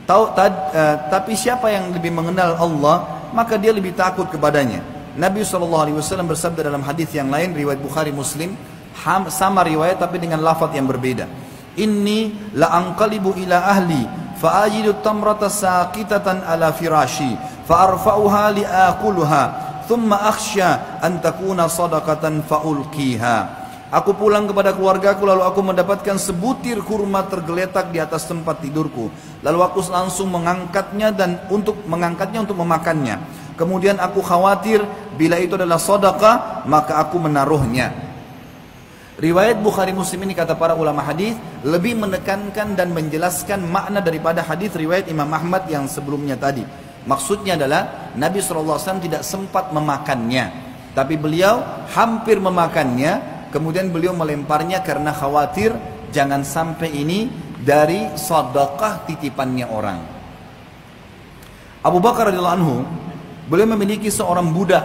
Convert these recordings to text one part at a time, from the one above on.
Tapi siapa yang lebih mengenal Allah, maka dia lebih takut kepadanya. Nabi SAW bersabda dalam hadis yang lain, riwayat Bukhari Muslim, sama riwayat tapi dengan lafaz yang berbeda. Inni la anqalibu ila ahli fa ajidu tamrata saqitatan ala firashi fa arfa'uha li akuluha thumma akhsha an takuna sadaqatan fa ulqiha. Aku pulang kepada keluargaku, lalu aku mendapatkan sebutir kurma tergeletak di atas tempat tidurku. Lalu aku langsung mengangkatnya untuk memakannya. Kemudian aku khawatir bila itu adalah sedekah, maka aku menaruhnya. Riwayat Bukhari Muslim ini, kata para ulama hadis, lebih menekankan dan menjelaskan makna daripada hadis riwayat Imam Ahmad yang sebelumnya tadi. Maksudnya adalah Nabi SAW tidak sempat memakannya, tapi beliau hampir memakannya. Kemudian beliau melemparnya karena khawatir jangan sampai ini dari sedekah titipannya orang. Abu Bakar radhiyallahu anhu, beliau memiliki seorang budak.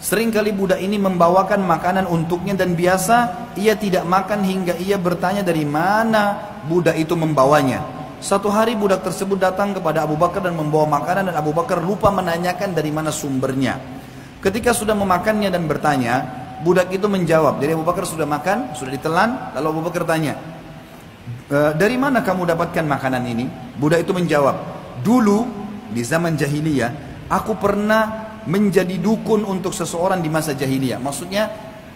Seringkali budak ini membawakan makanan untuknya dan biasa ia tidak makan hingga ia bertanya dari mana budak itu membawanya. Satu hari budak tersebut datang kepada Abu Bakar dan membawa makanan, dan Abu Bakar lupa menanyakan dari mana sumbernya. Ketika sudah memakannya dan bertanya, budak itu menjawab. Jadi Abu Bakar sudah makan, sudah ditelan, lalu Abu Bakar tanya, dari mana kamu dapatkan makanan ini? Budak itu menjawab, dulu di zaman jahiliyah aku pernah menjadi dukun untuk seseorang di masa jahiliyah. Maksudnya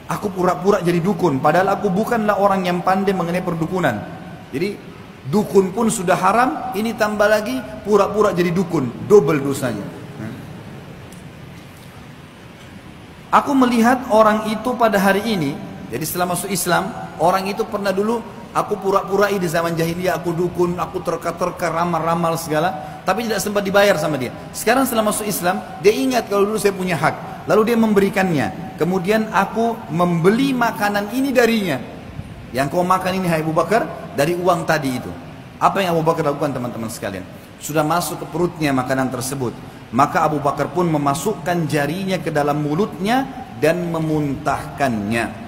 aku pura-pura jadi dukun, padahal aku bukanlah orang yang pandai mengenai perdukunan. Jadi dukun pun sudah haram, ini tambah lagi pura-pura jadi dukun, double dosanya. Aku melihat orang itu pada hari ini, jadi setelah masuk Islam, orang itu pernah dulu aku pura-purai di zaman jahiliyah, aku dukun, aku terka-terka, ramal-ramal segala, tapi tidak sempat dibayar sama dia. Sekarang setelah masuk Islam, dia ingat kalau dulu saya punya hak, lalu dia memberikannya. Kemudian aku membeli makanan ini darinya. Yang kau makan ini, hai Abu Bakar, dari uang tadi itu. Apa yang Abu Bakar lakukan, teman-teman sekalian? Sudah masuk ke perutnya makanan tersebut. Maka Abu Bakar pun memasukkan jarinya ke dalam mulutnya dan memuntahkannya.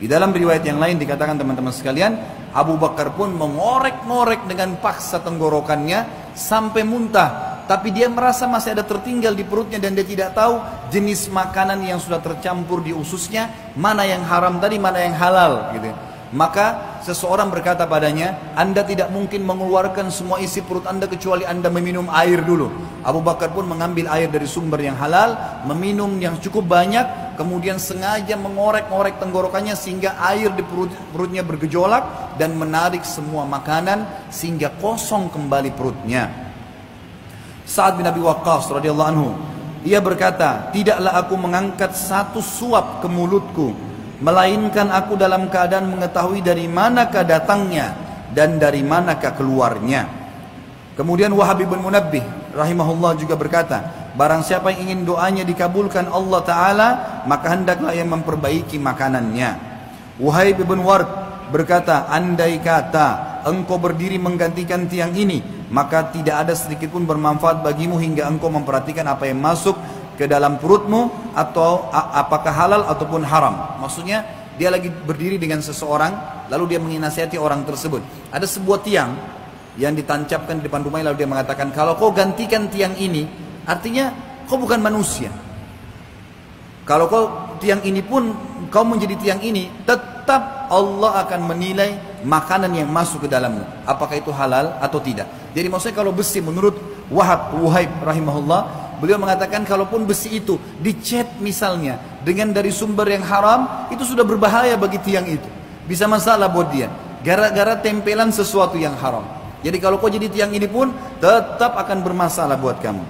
Di dalam riwayat yang lain dikatakan, teman-teman sekalian, Abu Bakar pun mengorek-ngorek dengan paksa tenggorokannya sampai muntah. Tapi dia merasa masih ada tertinggal di perutnya dan dia tidak tahu jenis makanan yang sudah tercampur di ususnya, mana yang haram tadi, mana yang halal gitu. Maka seseorang berkata padanya, Anda tidak mungkin mengeluarkan semua isi perut Anda kecuali Anda meminum air dulu. Abu Bakar pun mengambil air dari sumber yang halal, meminum yang cukup banyak, kemudian sengaja mengorek-ngorek tenggorokannya sehingga air di perutnya bergejolak dan menarik semua makanan sehingga kosong kembali perutnya. Sa'ad bin Abi Waqqas radhiyallahu anhu, ia berkata, tidaklah aku mengangkat satu suap ke mulutku, melainkan aku dalam keadaan mengetahui dari manakah datangnya dan dari manakah keluarnya. Kemudian Wahab bin Munabbih rahimahullah juga berkata, barang siapa yang ingin doanya dikabulkan Allah Ta'ala, maka hendaklah ia memperbaiki makanannya. Wahib bin Ward berkata, andai kata engkau berdiri menggantikan tiang ini, maka tidak ada sedikit pun bermanfaat bagimu hingga engkau memperhatikan apa yang masuk ke dalam perutmu atau apakah halal ataupun haram. Maksudnya dia lagi berdiri dengan seseorang, lalu dia menginasihati orang tersebut. Ada sebuah tiang yang ditancapkan di depan rumahnya, lalu dia mengatakan, kalau kau gantikan tiang ini, artinya kau bukan manusia. Kalau kau tiang ini pun kau menjadi tiang ini, tetap Allah akan menilai makanan yang masuk ke dalammu, apakah itu halal atau tidak. Jadi maksudnya kalau besi, menurut Wahib rahimahullah, beliau mengatakan kalaupun besi itu dicat misalnya dengan dari sumber yang haram, itu sudah berbahaya bagi tiang itu, bisa masalah buat dia gara-gara tempelan sesuatu yang haram. Jadi kalau kau jadi tiang ini pun tetap akan bermasalah buat kamu.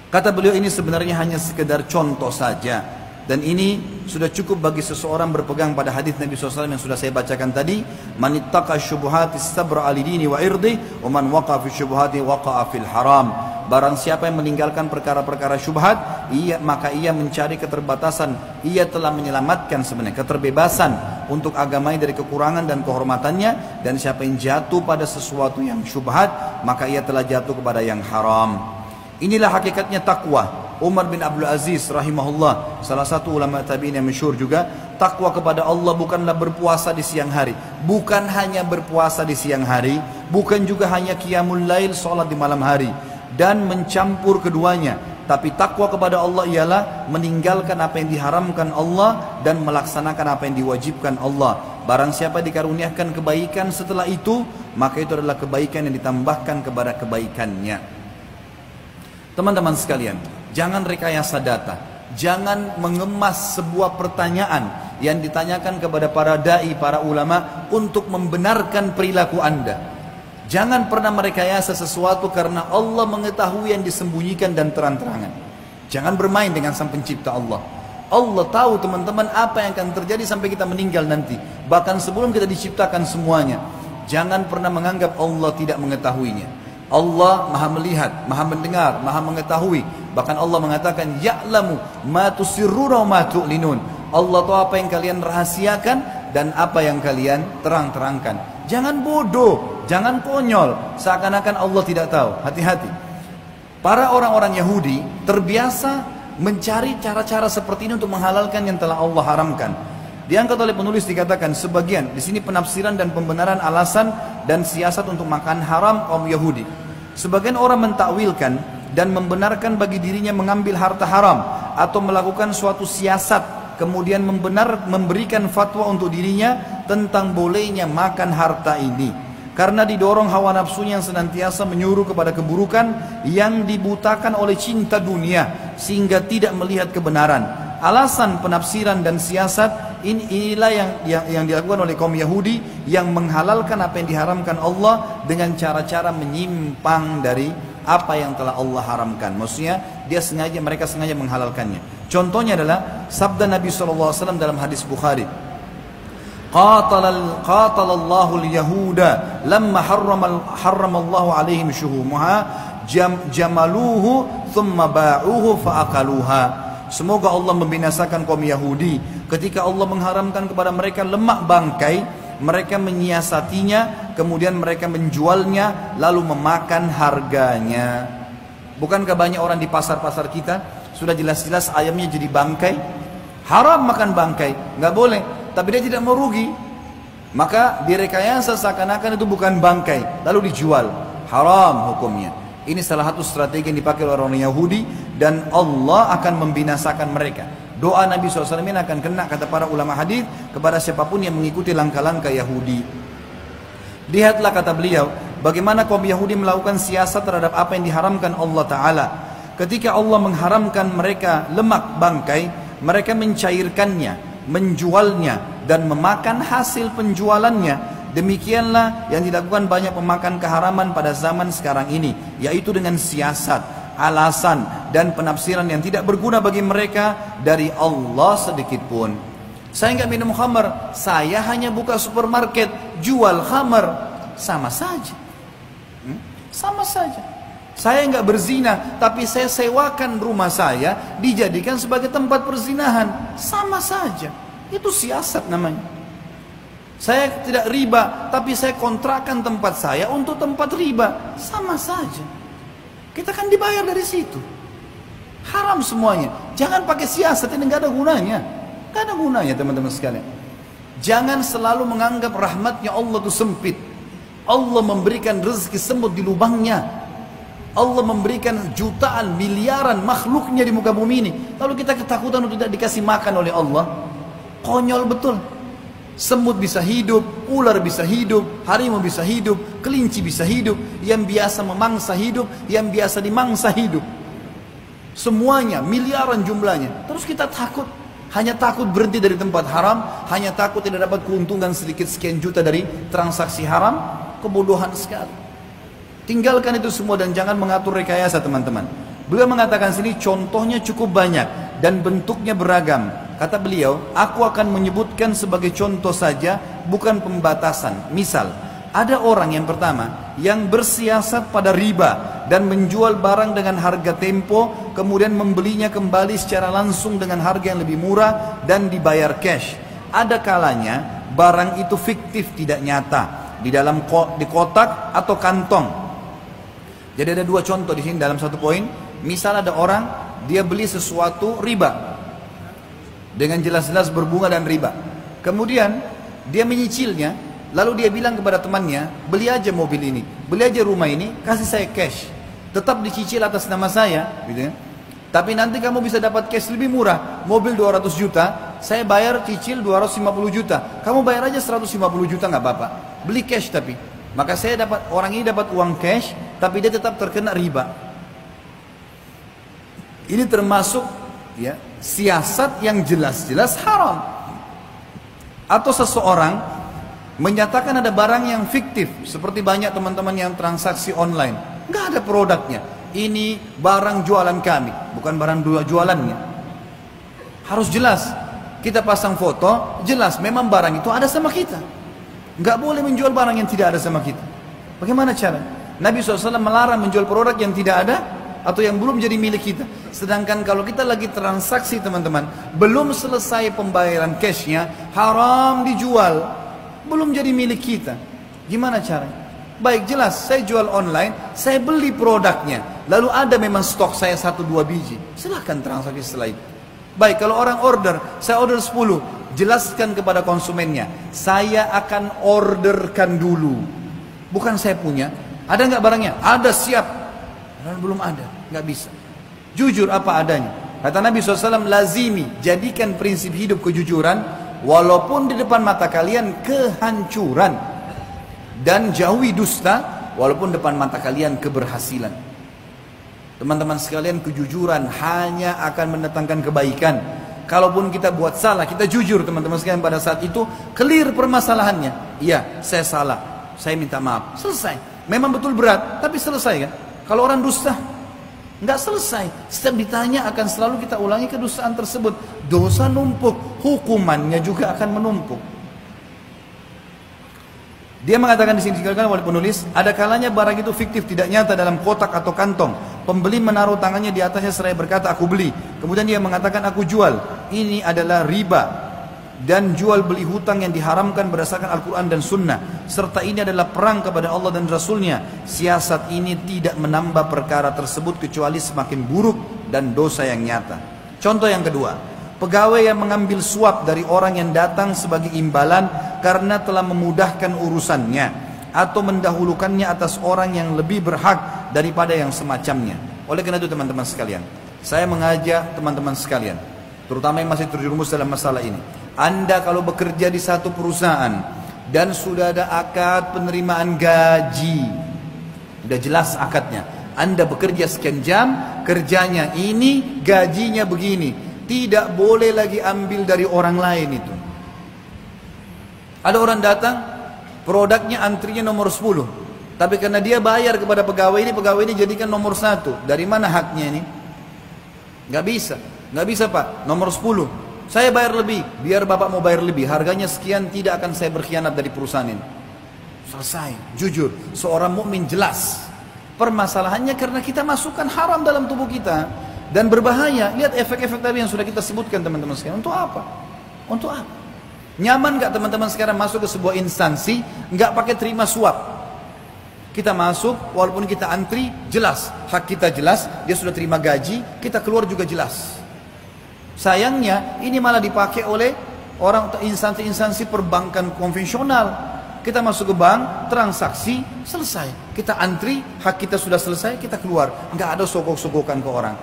Kata beliau, ini sebenarnya hanya sekedar contoh saja, dan ini sudah cukup bagi seseorang berpegang pada hadis Nabi SAW yang sudah saya bacakan tadi, man ittaqa syubuhati sabra alidini wa irdi wa man waqa fi syubuhati waqa'a fil haram. Barang siapa yang meninggalkan perkara-perkara syubhat, maka ia mencari keterbatasan, ia telah menyelamatkan sebenarnya keterbebasan untuk agamanya dari kekurangan dan kehormatannya. Dan siapa yang jatuh pada sesuatu yang syubhat, maka ia telah jatuh kepada yang haram. Inilah hakikatnya takwa. Umar bin Abdul Aziz rahimahullah, salah satu ulama tabi'in yang masyhur juga, takwa kepada Allah bukanlah berpuasa di siang hari. Bukan hanya berpuasa di siang hari, bukan juga hanya qiyamul lail, sholat di malam hari, dan mencampur keduanya. Tapi takwa kepada Allah ialah meninggalkan apa yang diharamkan Allah dan melaksanakan apa yang diwajibkan Allah. Barang siapa dikaruniakan kebaikan setelah itu, maka itu adalah kebaikan yang ditambahkan kepada kebaikannya. Teman-teman sekalian, jangan rekayasa data. Jangan mengemas sebuah pertanyaan yang ditanyakan kepada para da'i, para ulama untuk membenarkan perilaku Anda. Jangan pernah merekayasa sesuatu karena Allah mengetahui yang disembunyikan dan terang-terangan. Jangan bermain dengan Sang Pencipta Allah. Allah tahu teman-teman apa yang akan terjadi sampai kita meninggal nanti. Bahkan sebelum kita diciptakan semuanya. Jangan pernah menganggap Allah tidak mengetahuinya. Allah maha melihat, maha mendengar, maha mengetahui. Bahkan Allah mengatakan, Ya'lamu ma tusirruna wa ma tu'linun. Allah tahu apa yang kalian rahasiakan dan apa yang kalian terang-terangkan. Jangan bodoh, jangan konyol, seakan-akan Allah tidak tahu. Hati-hati. Para orang-orang Yahudi terbiasa mencari cara-cara seperti ini untuk menghalalkan yang telah Allah haramkan. Diangkat oleh penulis dikatakan sebagian di sini penafsiran dan pembenaran alasan dan siasat untuk makan haram kaum Yahudi. Sebagian orang mentakwilkan dan membenarkan bagi dirinya mengambil harta haram atau melakukan suatu siasat, kemudian memberikan fatwa untuk dirinya tentang bolehnya makan harta ini karena didorong hawa nafsunya yang senantiasa menyuruh kepada keburukan yang dibutakan oleh cinta dunia sehingga tidak melihat kebenaran. Alasan penafsiran dan siasat inilah yang dilakukan oleh kaum Yahudi yang menghalalkan apa yang diharamkan Allah dengan cara-cara menyimpang dari apa yang telah Allah haramkan. Maksudnya mereka sengaja menghalalkannya. Contohnya adalah sabda Nabi SAW dalam hadis Bukhari. Qatalallahu al-yahuda lamma harramallahu alaihim syuhumuha jamaluhu thumma ba'uhu fa'akaluha. Semoga Allah membinasakan kaum Yahudi ketika Allah mengharamkan kepada mereka lemak bangkai, mereka menyiasatinya, kemudian mereka menjualnya lalu memakan harganya. Bukankah banyak orang di pasar-pasar kita sudah jelas-jelas ayamnya jadi bangkai? Haram makan bangkai, nggak boleh. Tapi dia tidak mau rugi, maka direkayasa seakan-akan itu bukan bangkai, lalu dijual. Haram hukumnya. Ini salah satu strategi yang dipakai oleh orang Yahudi dan Allah akan membinasakan mereka. Doa Nabi SAW ini akan kena, kata para ulama hadis, kepada siapapun yang mengikuti langkah-langkah Yahudi. Lihatlah, kata beliau, bagaimana kaum Yahudi melakukan siasat terhadap apa yang diharamkan Allah Ta'ala. Ketika Allah mengharamkan mereka lemak bangkai, mereka mencairkannya, menjualnya, dan memakan hasil penjualannya. Demikianlah yang dilakukan banyak pemakan keharaman pada zaman sekarang ini, yaitu dengan siasat, alasan, dan penafsiran yang tidak berguna bagi mereka dari Allah sedikit pun. Saya nggak minum khamar, saya hanya buka supermarket, jual khamar, sama saja. Sama saja. Saya nggak berzina, tapi saya sewakan rumah saya dijadikan sebagai tempat perzinahan, sama saja. Itu siasat namanya. Saya tidak riba, tapi saya kontrakkan tempat saya untuk tempat riba, sama saja. Kita kan dibayar dari situ. Haram semuanya. Jangan pakai siasat, ini nggak ada gunanya. Nggak ada gunanya teman-teman sekalian. Jangan selalu menganggap rahmatnya Allah itu sempit. Allah memberikan rezeki semut di lubangnya. Allah memberikan jutaan, miliaran makhluknya di muka bumi ini. Lalu kita ketakutan untuk tidak dikasih makan oleh Allah. Konyol betul. Semut bisa hidup, ular bisa hidup, harimau bisa hidup, kelinci bisa hidup, yang biasa memangsa hidup, yang biasa dimangsa hidup. Semuanya miliaran jumlahnya. Terus kita takut, hanya takut berhenti dari tempat haram, hanya takut tidak dapat keuntungan sedikit sekian juta dari transaksi haram. Kebodohan sekali. Tinggalkan itu semua dan jangan mengatur rekayasa, teman-teman. Beliau mengatakan sini contohnya cukup banyak dan bentuknya beragam. Kata beliau, aku akan menyebutkan sebagai contoh saja, bukan pembatasan. Misal, ada orang yang pertama yang bersiasat pada riba dan menjual barang dengan harga tempo, kemudian membelinya kembali secara langsung dengan harga yang lebih murah dan dibayar cash. Ada kalanya barang itu fiktif, tidak nyata, di kotak atau kantong. Jadi ada dua contoh di sini dalam satu poin. Misal ada orang dia beli sesuatu riba. dengan jelas-jelas berbunga dan riba. Kemudian dia menyicilnya, lalu dia bilang kepada temannya, beli aja mobil ini, beli aja rumah ini, kasih saya cash, tetap dicicil atas nama saya, gitu ya. Tapi nanti kamu bisa dapat cash lebih murah, mobil 200 juta, saya bayar cicil 250 juta, kamu bayar aja 150 juta nggak apa-apa, beli cash tapi. Maka saya dapat, orang ini dapat uang cash, tapi dia tetap terkena riba. Ini termasuk ya siasat yang jelas-jelas haram. Atau seseorang menyatakan ada barang yang fiktif, seperti banyak teman-teman yang transaksi online, nggak ada produknya. Ini barang jualan kami, bukan barang jualannya. Harus jelas. Kita pasang foto, jelas memang barang itu ada sama kita. Nggak boleh menjual barang yang tidak ada sama kita. Bagaimana cara? Nabi SAW melarang menjual produk yang tidak ada atau yang belum jadi milik kita. Sedangkan kalau kita lagi transaksi teman-teman, belum selesai pembayaran cashnya, haram dijual, belum jadi milik kita. Gimana caranya? Baik, jelas, saya jual online, saya beli produknya, lalu ada memang stok saya 1-2 biji, silahkan transaksi setelah itu. Baik, kalau orang order, saya order 10, jelaskan kepada konsumennya, saya akan orderkan dulu, bukan saya punya. Ada nggak barangnya? Ada, siap. Dan belum ada, nggak bisa. Jujur apa adanya. Kata Nabi SAW, lazimi, jadikan prinsip hidup kejujuran, walaupun di depan mata kalian kehancuran. Dan jauhi dusta, walaupun depan mata kalian keberhasilan. Teman-teman sekalian, kejujuran hanya akan mendatangkan kebaikan. Kalaupun kita buat salah, kita jujur teman-teman sekalian pada saat itu, clear permasalahannya. Iya, saya salah, saya minta maaf, selesai. Memang betul berat, tapi selesai kan. Kalau orang dusta, nggak selesai. Setiap ditanya akan selalu kita ulangi kedustaan tersebut. Dosa numpuk, hukumannya juga akan menumpuk. Dia mengatakan di sini dikatakan oleh penulis, ada kalanya barang itu fiktif, tidak nyata dalam kotak atau kantong. Pembeli menaruh tangannya di atasnya seraya berkata, aku beli. Kemudian dia mengatakan, aku jual. Ini adalah riba dan jual beli hutang yang diharamkan berdasarkan Al-Quran dan Sunnah. Serta ini adalah perang kepada Allah dan Rasulnya. Siasat ini tidak menambah perkara tersebut kecuali semakin buruk dan dosa yang nyata. Contoh yang kedua, pegawai yang mengambil suap dari orang yang datang sebagai imbalan karena telah memudahkan urusannya atau mendahulukannya atas orang yang lebih berhak daripada yang semacamnya. Oleh karena itu teman-teman sekalian, saya mengajak teman-teman sekalian, terutama yang masih terjerumus dalam masalah ini. Anda kalau bekerja di satu perusahaan dan sudah ada akad penerimaan gaji, sudah jelas akadnya. Anda bekerja sekian jam, kerjanya ini, gajinya begini. Tidak boleh lagi ambil dari orang lain itu. Ada orang datang, produknya antrinya nomor 10. Tapi karena dia bayar kepada pegawai ini jadikan nomor 1. Dari mana haknya ini? Gak bisa. Gak bisa Pak, nomor 10. Saya bayar lebih, biar Bapak mau bayar lebih. Harganya sekian, tidak akan saya berkhianat dari perusahaan ini. Selesai, jujur. Seorang mukmin jelas. Permasalahannya karena kita masukkan haram dalam tubuh kita. Dan berbahaya. Lihat efek-efek tadi yang sudah kita sebutkan teman-teman sekalian. Untuk apa? Untuk apa? Nyaman gak teman-teman sekarang masuk ke sebuah instansi gak pakai terima suap? Kita masuk walaupun kita antri, jelas hak kita jelas, dia sudah terima gaji, kita keluar juga jelas. Sayangnya ini malah dipakai oleh orang instansi-instansi perbankan konvensional. Kita masuk ke bank, transaksi, selesai. Kita antri, hak kita sudah selesai, kita keluar. Gak ada sogok-sogokan ke orang.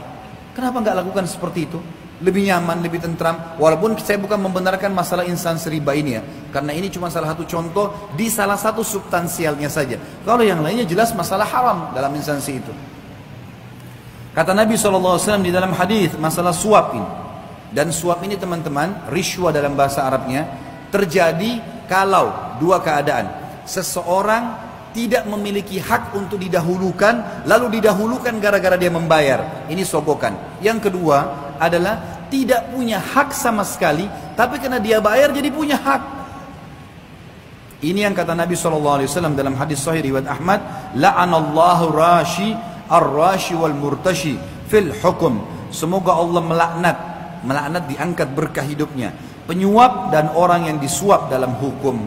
Kenapa nggak lakukan seperti itu? Lebih nyaman, lebih tentram. Walaupun saya bukan membenarkan masalah instansi riba ini ya, karena ini cuma salah satu contoh di salah satu substansialnya saja. Kalau yang lainnya jelas masalah haram dalam instansi itu. Kata Nabi SAW di dalam hadis masalah suap ini. Dan suap ini teman-teman, rishwa dalam bahasa Arabnya, terjadi kalau dua keadaan. Seseorang tidak memiliki hak untuk didahulukan, lalu didahulukan gara-gara dia membayar. Ini sogokan. Yang kedua adalah tidak punya hak sama sekali, tapi karena dia bayar jadi punya hak. Ini yang kata Nabi SAW dalam hadis sahih riwayat Ahmad, la'anallahu rashi ar-rashi wal murtashi fil hukum. Semoga Allah melaknat diangkat berkah hidupnya, penyuap dan orang yang disuap dalam hukum.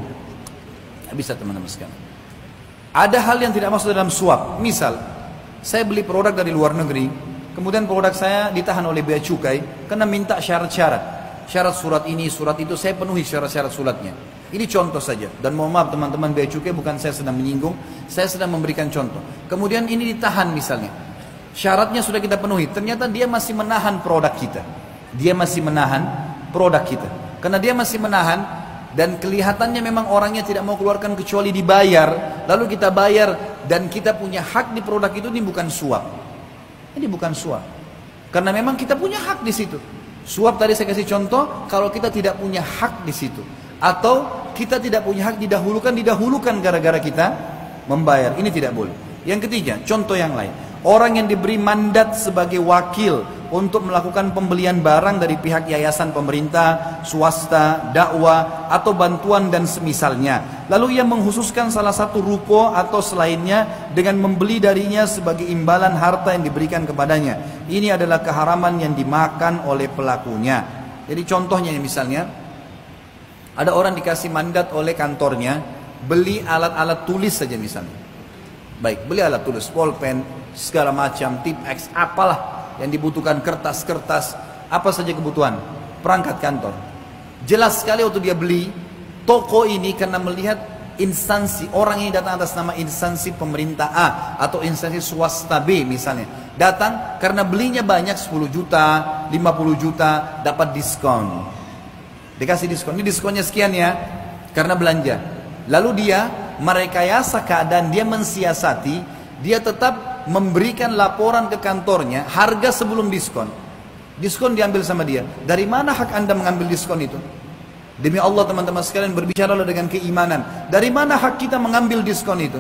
Tidak bisa teman-teman sekalian. Ada hal yang tidak masuk dalam suap. Misal, saya beli produk dari luar negeri, kemudian produk saya ditahan oleh bea cukai karena minta syarat-syarat. syarat surat ini, surat itu, saya penuhi syarat-syarat suratnya. Ini contoh saja. Dan mohon maaf teman-teman bea cukai, bukan saya sedang menyinggung, saya sedang memberikan contoh. Kemudian ini ditahan misalnya. Syaratnya sudah kita penuhi, ternyata dia masih menahan produk kita. Dia masih menahan produk kita. Karena dia masih menahan dan kelihatannya memang orangnya tidak mau keluarkan kecuali dibayar. Lalu kita bayar dan kita punya hak di produk itu, ini bukan suap. Ini bukan suap. Karena memang kita punya hak di situ. Suap tadi saya kasih contoh, kalau kita tidak punya hak di situ. Atau kita tidak punya hak didahulukan gara-gara kita membayar. Ini tidak boleh. Yang ketiga, contoh yang lain. Orang yang diberi mandat sebagai wakil untuk melakukan pembelian barang dari pihak yayasan pemerintah, swasta, dakwah, atau bantuan dan semisalnya. Lalu ia menghususkan salah satu ruko atau selainnya dengan membeli darinya sebagai imbalan harta yang diberikan kepadanya. Ini adalah keharaman yang dimakan oleh pelakunya. Jadi contohnya misalnya, ada orang dikasih mandat oleh kantornya beli alat-alat tulis saja misalnya. Baik, beli alat tulis, pulpen, segala macam, tip X, apalah yang dibutuhkan, kertas-kertas, apa saja kebutuhan, perangkat kantor. Jelas sekali waktu dia beli, toko ini karena melihat instansi, orang ini datang atas nama instansi pemerintah A atau instansi swasta B misalnya. Datang karena belinya banyak 10 juta, 50 juta, dapat diskon. Dikasih diskon, ini diskonnya sekian ya, karena belanja. Lalu dia merekayasa keadaan, dia mensiasati, dia tetap memberikan laporan ke kantornya, harga sebelum diskon. Diskon diambil sama dia. Dari mana hak Anda mengambil diskon itu? Demi Allah teman-teman sekalian, berbicaralah dengan keimanan. Dari mana hak kita mengambil diskon itu?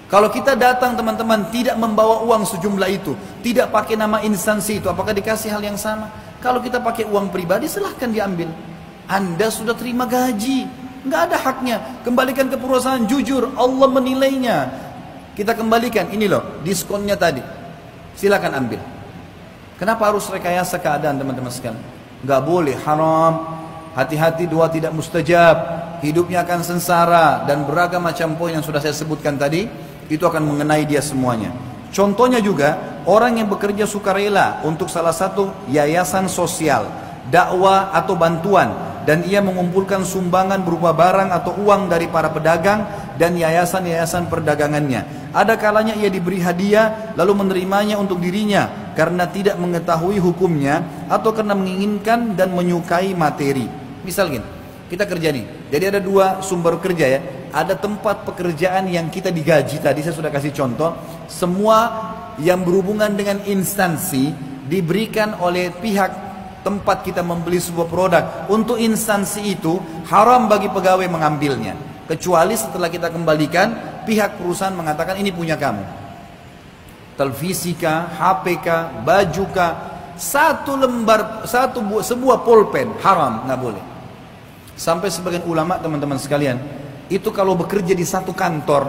Kalau kita datang teman-teman tidak membawa uang sejumlah itu, tidak pakai nama instansi itu, apakah dikasih hal yang sama? Kalau kita pakai uang pribadi, silahkan diambil. Anda sudah terima gaji, nggak ada haknya. Kembalikan ke perusahaan, jujur, Allah menilainya. Kita kembalikan, ini loh diskonnya tadi, silakan ambil. Kenapa harus rekayasa keadaan teman-teman sekalian? Nggak boleh, haram. Hati-hati, doa tidak mustajab, hidupnya akan sengsara, dan beragam macam poin yang sudah saya sebutkan tadi, itu akan mengenai dia semuanya. Contohnya juga, orang yang bekerja sukarela untuk salah satu yayasan sosial, dakwah atau bantuan, dan ia mengumpulkan sumbangan berupa barang atau uang dari para pedagang dan yayasan-yayasan perdagangannya. Ada kalanya ia diberi hadiah lalu menerimanya untuk dirinya karena tidak mengetahui hukumnya atau karena menginginkan dan menyukai materi. Misal gini, kita kerja nih, jadi ada dua sumber kerja ya. Ada tempat pekerjaan yang kita digaji, tadi saya sudah kasih contoh. Semua yang berhubungan dengan instansi diberikan oleh pihak tempat kita membeli sebuah produk. Untuk instansi itu haram bagi pegawai mengambilnya, kecuali setelah kita kembalikan, pihak perusahaan mengatakan ini punya kamu. Televisi kah, HP kah, baju kah, satu lembar, sebuah pulpen haram, nggak boleh. Sampai sebagian ulama teman-teman sekalian, itu kalau bekerja di satu kantor,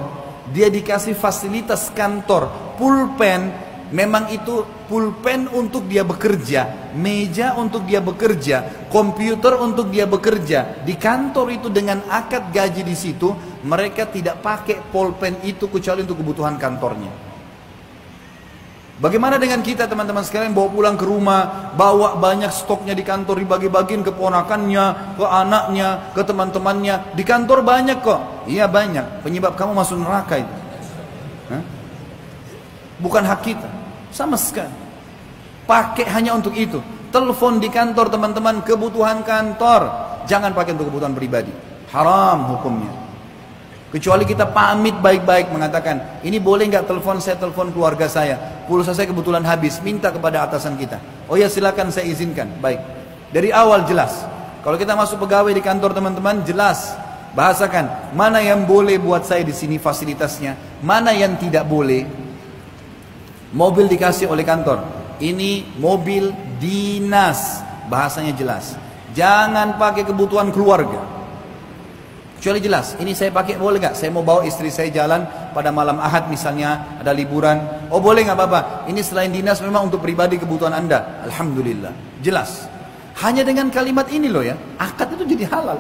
dia dikasih fasilitas kantor, pulpen. Memang itu pulpen untuk dia bekerja, meja untuk dia bekerja, komputer untuk dia bekerja. Di kantor itu dengan akad gaji di situ, mereka tidak pakai pulpen itu kecuali untuk kebutuhan kantornya. Bagaimana dengan kita teman-teman sekalian, bawa pulang ke rumah, bawa banyak stoknya di kantor, dibagi-bagiin ke ponakannya, ke anaknya, ke teman-temannya. Di kantor banyak kok. Iya banyak, penyebab kamu masuk neraka itu. Bukan hak kita sama sekali. Pakai hanya untuk itu. Telepon di kantor teman-teman, kebutuhan kantor. Jangan pakai untuk kebutuhan pribadi. Haram hukumnya. Kecuali kita pamit baik-baik mengatakan, ini boleh nggak telepon, saya telepon keluarga saya, pulsa saya kebetulan habis, minta kepada atasan kita. Oh ya silakan, saya izinkan. Baik. Dari awal jelas. Kalau kita masuk pegawai di kantor teman-teman, jelas. Bahasakan mana yang boleh buat saya di sini fasilitasnya, mana yang tidak boleh. Mobil dikasih oleh kantor, ini mobil dinas, bahasanya jelas. Jangan pakai kebutuhan keluarga, kecuali jelas. Ini saya pakai boleh nggak? Saya mau bawa istri saya jalan pada malam Ahad misalnya, ada liburan. Oh boleh nggak apa-apa. Ini selain dinas memang untuk pribadi kebutuhan Anda. Alhamdulillah, jelas. Hanya dengan kalimat ini loh ya, akad itu jadi halal.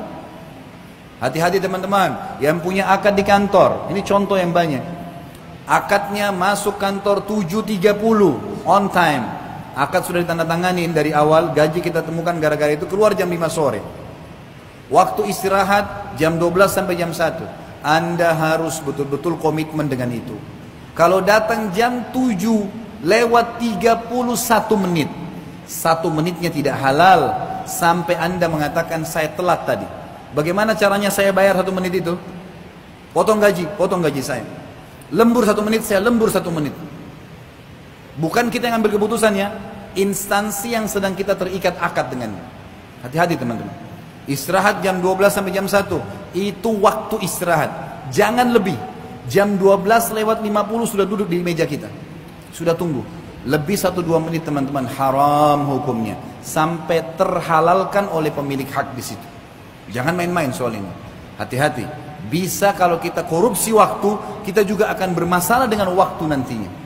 Hati-hati teman-teman yang punya akad di kantor. Ini contoh yang banyak. Akadnya masuk kantor 7.30 on time, Akad sudah ditandatanganin dari awal, gaji kita temukan gara-gara itu, keluar jam 5 sore. Waktu istirahat jam 12 sampai jam 1. Anda harus betul-betul komitmen dengan itu. Kalau datang jam 7 lewat 31 menit, 1 menitnya tidak halal sampai Anda mengatakan saya telat tadi. Bagaimana caranya saya bayar 1 menit itu? Potong gaji saya. Lembur 1 menit, saya lembur 1 menit. Bukan kita yang ambil keputusannya, instansi yang sedang kita terikat akad dengannya. Hati-hati teman-teman. Istirahat jam 12 sampai jam 1, itu waktu istirahat. Jangan lebih. Jam 12 lewat 50 sudah duduk di meja kita. Sudah tunggu. Lebih 1-2 menit teman-teman, haram hukumnya. Sampai terhalalkan oleh pemilik hak di situ. Jangan main-main soal ini. Hati-hati. Bisa kalau kita korupsi waktu, kita juga akan bermasalah dengan waktu nantinya.